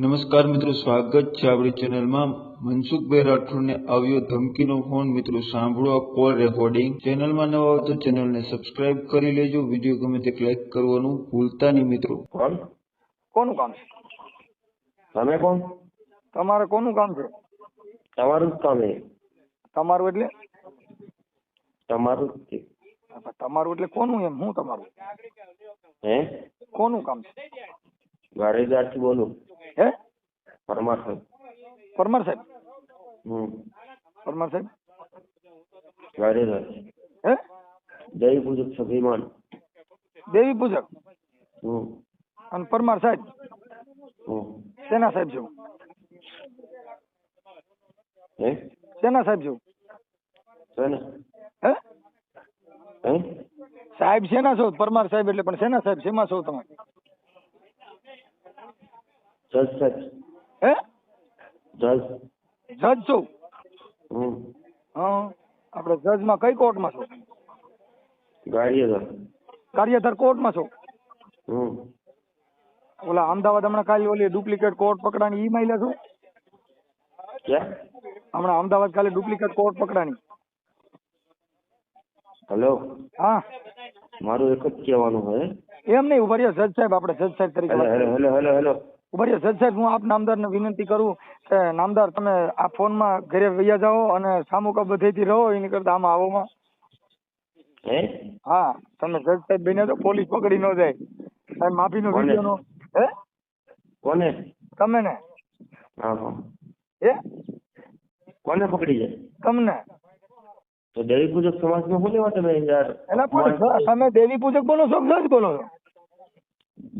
નમસ્કાર મિત્રો, સ્વાગત છે આપણી ચેનલમાં. મનસુખભાઈ રાઠોડને આવ્યો ધમકીનો ફોન. મિત્રો સાંભળો આ કોલ રેકોર્ડિંગ. ચેનલમાં નવા હો તો ચેનલને સબસ્ક્રાઇબ કરી લેજો. વિડીયો ગમે તે લાઈક કરવાનું ભૂલતા નહીં મિત્રો. કોનું કામ છે? તમે કોણ? તમારે કોનું કામ છે? તમારું જ કામ છે. તમારું એટલે? તમારું જ છે. તમારું એટલે કોનું? એમ હું તમારું હે કોનું કામ છે? ગારેજાથી બોલું. હે પરમાર સાહેબ. પરમાર સાહેબ? હમ પરમાર સાહેબ ગારેજા. હે દેવી પૂજક સભીમાન. દેવી પૂજક હમ અને પરમાર સાહેબ હમ શેના સાહેબ છો? હે શેના સાહેબ છો? છે ને? હે હે સાહેબ શેના છો? પરમાર સાહેબ એટલે પણ શેના સાહેબ? શેમાં છો તમે? જજ સાહેબ. હે જજ. જજ છો? હમ હા, આપણે જજમાં કઈ કોર્ટમાં છો? ગારિયાધાર. કાર્યધર કોર્ટમાં છો? હમ ઓલા અમદાવાદ હમણાં કાલે ઓલી ડુપ્લિકેટ કોર્ટ પકડાની ઈ માયલા છો? ક્યાં? હમણાં અમદાવાદ કાલે ડુપ્લિકેટ કોર્ટ પકડાની. હેલો, હા, મારું એક જ કહેવાનું છે. એમ નહીં, ઉભા રહ્યો જજ સાહેબ, આપણે જજ સાહેબ તરીકે હેલો વાત હેલો કરીએ. હેલો હેલો હેલો ઉભા રહ્યો જજ સાહેબ, હું આપ નામદારને વિનંતી કરું કે નામદાર તમે આ ફોનમાં ઘરે વૈયા જાઓ અને સામુકા બધેથી રહો એની કરતા આમાં આવોમાં. હે હા, તમે જજ સાહેબ બન્યા તો પોલીસ પકડી ન જાય. સાહેબ માફીનો કોને? વિડીયો નો. હે કોને? તમે ને? હા હા. હે કોને પકડી જાય? તમને? તો દેવી પૂજક સમાજમાં શું લેવા તમે યાર? એલા પણ તમે દેવી પૂજક બોલો છો કે જજ બોલો છો?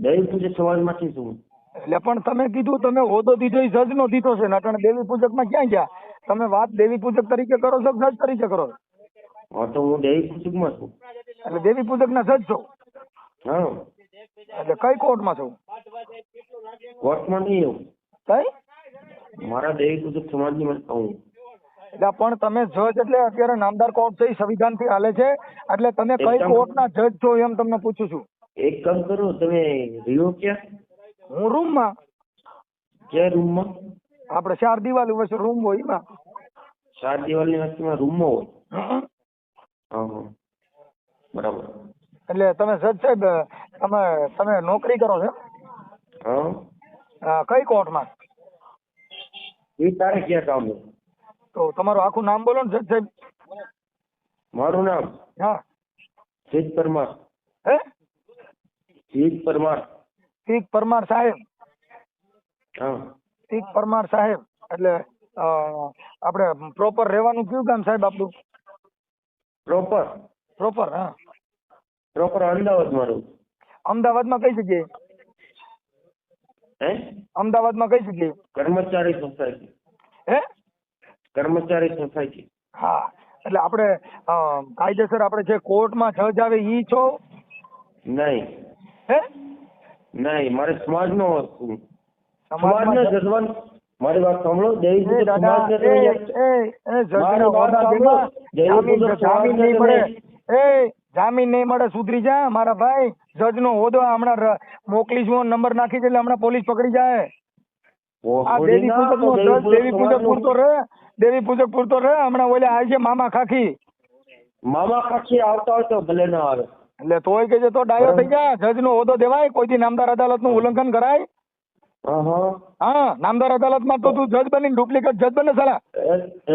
દેવી પૂજક સમાજમાંથી છું. એટલે પણ તમે કીધું તમે હોદો દીધો એ જજ નો દીધો છે ને અટાણે દેવી પૂજક માં ક્યાં ગયા? તમે વાત દેવી પૂજક તરીકે કરો છો કે જજ તરીકે કરો છો? હા તો હું દેવી પૂજકમાં છું. એટલે દેવી પૂજક ના જજ છો? હા, એટલે કઈ કોર્ટમાં છો? કોર્ટમાં નહીં એવું. કઈ? મારા દેવી પૂજક સમાજની વાત કહું. એટલે પણ તમે જજ એટલે અત્યારે નામદાર કોર્ટ છે એ સંવિધાન થી હાલે છે એટલે તમે એક કઈ કામ- કોર્ટ ના જજ છો એમ તમને પૂછું છું. એક કામ કરો, તમે રહ્યો ક્યાં? હું રૂમ માં. ક્યાં રૂમમાં? આપડે 4 દિવાલ વચ્ચે રૂમ હોય એમાં. 4 દિવાલની વચ્ચેમાં રૂમમાં હોય. હમ. હા હા, બરાબર. એટલે તમે જજ સાહેબ તમે તમે નોકરી કરો છો? હા, કઈ કોર્ટમાં? એ તારે ક્યાં કામ છે? તો તમારું આખું નામ બોલો ને જજ સાહેબ. મારું નામ હા. સિદ્ધ પરમાર. હે સિદ્ધ પરમાર. શીખ પરમાર સાહેબ? હા, શીખ પરમાર સાહેબ એટલે આપણે પ્રોપર રહેવાનું કયું ગામ સાહેબ આપણું? પ્રોપર પ્રોપર હા પ્રોપર અમદાવાદ મારું. અમદાવાદમાં કઈ જગ્યાએ? હે અમદાવાદમાં કઈ જગ્યાએ? કર્મચારી સોસાયટી. હે કર્મચારી સોસાયટી. હા, એટલે આપણે કાયદેસર આપણે જે કોર્ટમાં જજ આવે ઈ છો? નહીં હે નહીં, મારે સમાજનો છું. સમાજમાં સમાજના જજવાન. મારી વાત સાંભળો. દેવી એ પૂજક દાદા સમાજને એ તમે જજના મારી વાત હોદ્દા સાંભળો. ભેગા દેવી જામીન પૂજક જામીન સમાજને નહીં તમે મળે. એ જામીન નહીં મળે, સુધરી જા મારા ભાઈ. જજનો હોદ્દો હમણાં મોકલીશું, નંબર નાખી દે એટલે હમણાં પોલીસ પકડી જાય. આ થોડી દેવી ના પૂજક તો નો જજ દેવી પૂજક સમાજનું પૂરતો રહે. દેવી પૂજક પૂરતો રહે. હમણાં ઓલે આવે છે મામા ખાખી. મામા કાકી આવતા હોય તો ભલે ના આવે. એટલે તોય કે છે તો ડાયો થઈ જા. જજ નો હોદ્દો દેવાય? કોઈથી નામદાર અદાલત નું ઉલ્લંઘન કરાય? हाँ हाँ, હા, નામદાર અદાલત માં તો તું જજ બની ડુપ્લિકેટ જજ બને સાલા.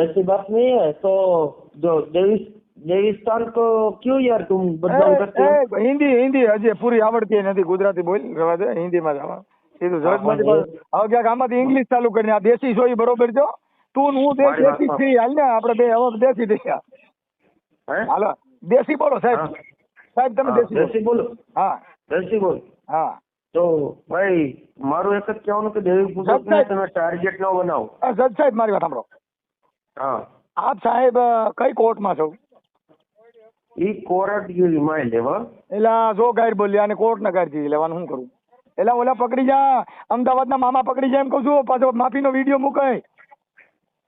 ऐसी बात नहीं है तो जो देवीस्थान को क्यों यार तुम बदनाम करते हो? હિન્દી હિન્દી હજી પૂરી આવડતી નથી. ગુજરાતી બોલ રવા દે, હિન્દીમાં જવા સીધું જજ માંથી હવે ક્યાંક આમાંથી ઇંગ્લિશ ચાલુ કરીને આ દેશી છો ઈ બરોબર છો. તું ને હું મારી વાત દેશી સાંભળ. છીએ. હાલ ને આપણે બે હવે દેશી દેશી हैं? હાલો દેશી બોલો સાહેબ. हाँ, સાહેબ તમે हाँ, દેશી બોલો. देसी बोलो. હા देसी बोल. હા તો ભાઈ મારું એક જ કહેવાનું કે દેવી પૂજકને તમે ટાર્ગેટ ન બનાવો. જજ સાહેબ મારી વાત સાંભળો. હા, આપ સાહેબ કઈ કોર્ટમાં છો? ઈ કોરટગીરીમાં લેવા. એલા જો ગાઈડ બોલ્યા અને કોર્ટ ના ગાઈડ લેવાનું શું કરું? એલા ઓલા પકડી જા, અમદાવાદના મામા પકડી જાય એમ કહું છું. પાછો માફીનો વિડીયો મુકાય.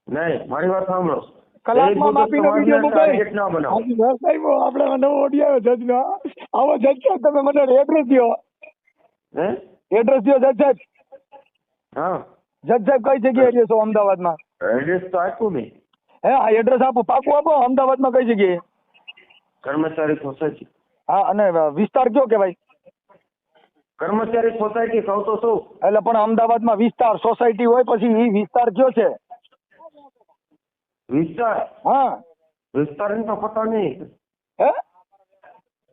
નહીં, મારી વાત સાંભળો. કલાકમાં માફીનો વિડીયો મુકાય. ટાર્ગેટ ના બનાવો. સાહેબ આપણે નવો ઓડિયો જજ નો. આવો જજ સાહેબ તમે મને એડ્રેસ દો. હે એડ્રેસ દો જજ સાહેબ. હા જજ સાહેબ કઈ જગ્યાએ રહો છો અમદાવાદમાં? એડ્રેસ તો આપ્યું મેં. હે આ એડ્રેસ આપો, પાકું આપો. અમદાવાદમાં કઈ જગ્યાએ? કર્મચારી સોસાયટી. હા અને વિસ્તાર કયો કહેવાય? કર્મચારી સોસાયટી કહું તો શું? એટલે પણ અમદાવાદમાં વિસ્તાર સોસાયટી હોય પછી ઈ વિસ્તાર કયો છે? વિસ્તાર હા વિસ્તારની તો પતા નહીં. હે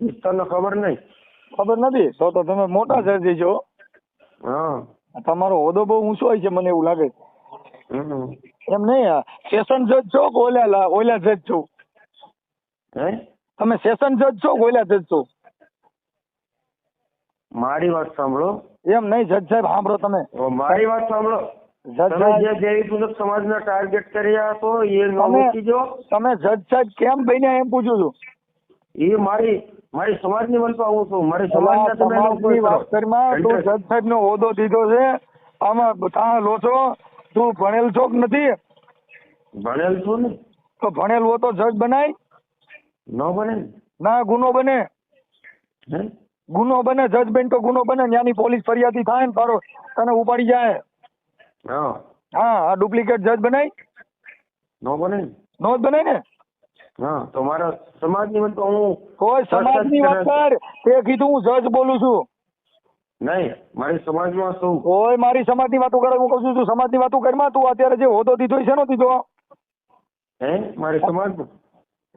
વિસ્તારનો ખબર નહીં. ખબર નથી તો તમે મોટા જજ છો. હા. તમારો હોદ્દો બહુ ઊંચો હોય છે મને એવું લાગે છે. હમ. એમ નહીં, સેશન જજ છો કે ઓલા જજ છો? હે તમે સેશન જજ છો કે ઓલા જજ છો? મારી વાત સાંભળો. એમ નહીં જજ સાહેબ સાંભળો તમે. મારી વાત સાંભળો. જજ તમે સાહેબ જે દેવી પૂજક સમાજના ટાર્ગેટ કર્યા છો એ ન મૂકી દો. તમે જજ સાહેબ કેમ બન્યા એમ પૂછું છું. એ મારી સમાજની વંશમાં હું છું. મારી સમાજના તમે સમાજની વાત કરીમાં તું જજ સાહેબ નો હોદ્દો દીધો છે, આમાં ત્યાં લો છો. તું ભણેલ છો કે નથી? ભણેલ છું ને. તો ભણેલ હો તો જજ બનાય ન બને ને. ના? ગુનો બને, હે ગુનો બને. જજ બન તો ગુનો બને. ત્યાંની પોલીસ ફરિયાદી થાય ને તારો તને ઉપાડી જાય. હા હા આ ડુપ્લિકેટ જજ બનાય? ન બને ને. નો જ બનાય ને. હા તો મારા સમાજની વંશ હું કોઈ સમાજની વાત કર. તે કીધું હું જજ બોલું છું. નહીં મારી સમાજમાં શું. કોઈ મારી સમાજની વાતો કરે હું કહું છું તું સમાજની વાતો કરીમાં. તું અત્યારે જે હોદ્દો દીધો છે નો દીધો? હે મારી સમાજમાં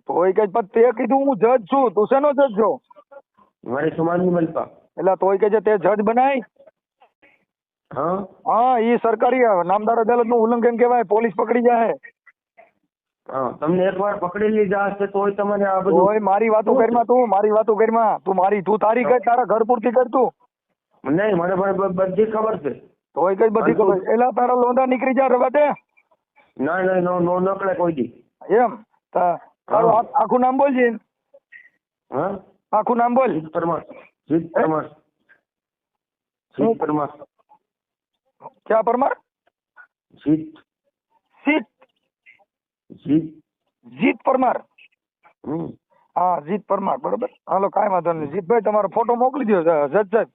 તોય કઈ પણ તે કીધું હું જજ છું. તું શેનો જજ છો? મારી સમાજની વંશમાં. એટલે તોય કે છે તે જજ બનાય? હા હા ઈ સરકારી નામદાર અદાલત નું ઉલ્લંઘન કહેવાય. પોલીસ પકડી જાય. હા તમને એકવાર પકડી લીધા હશે તોય તમારે આ બધું. તોય મારી વાતો કરીમાં તું મારી વાતો કરીમાં તું તારી કર, તારા ઘર પૂરતી કર તું. નહીં મને બધી ખબર છે. તોય કઈ બધી ખબર? એલા તારા લોંદા નીકળી જા રવા દે. નહીં નો નકળે કોઈ દી. એમ તારું આખું નામ બોલજે. હા આખું નામ બોલ. જીત પરમાર. જીત પરમાર. જીત પરમાર. ક્યાં પરમાર? જીત. જીત જીત. જીત પરમાર. હમ. હા જીત પરમાર બરોબર. હાલો કાંઈ વાંધો નહીં. જીતભાઈ તમારો ફોટો મોકલી દો જજ સાહેબ.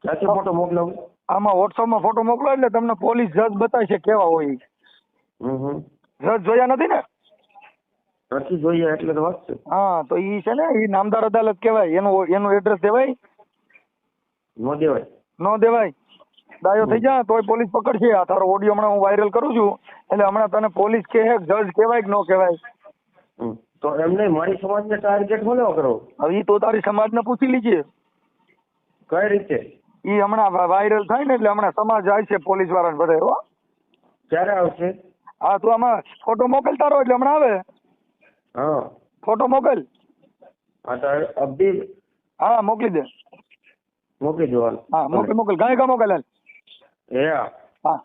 ક્યાંથી ફોટો મોકલાવું? આમાં વોટ્સઅપમાં ફોટો મોકલો એટલે તમને પોલીસ જજ બતાવશે કેવા હોય ઈ. હમ. જજ જોયા નથી ને? નથી જોઈએ એટલે તો વાત છે. હા તો ઈ છે ને ઈ નામદાર અદાલત કહેવાય. એનું એડ્રેસ દેવાય? નો દેવાય. નો દેવાય. ડાયો થઈ જા તોય પોલીસ પકડશે. આ તારો ઓડિયો હમણાં હું વાયરલ કરું છું એટલે હમણાં તને પોલીસ કહે જજ કહેવાય કે ન કહેવાય? તો એમ નહીં મારી સમાજને ટાર્ગેટ બોલો કરો. હવે ઈ તો તારી સમાજને પૂછી લીજે. કઈ રીતે? ઈ હમણાં વાયરલ થાય ને એટલે હમણાં સમાજ જાય છે પોલીસ વાળાને બધા. હો ક્યારે આવશે? હા તું આમાં ફોટો મોકલ તારો એટલે હમણાં આવે. હા ફોટો મોકલ. હા તો અબી હા મોકલી દે. મોકલી દો. હા મોકલ ગાય કા મોકલ. એ હા.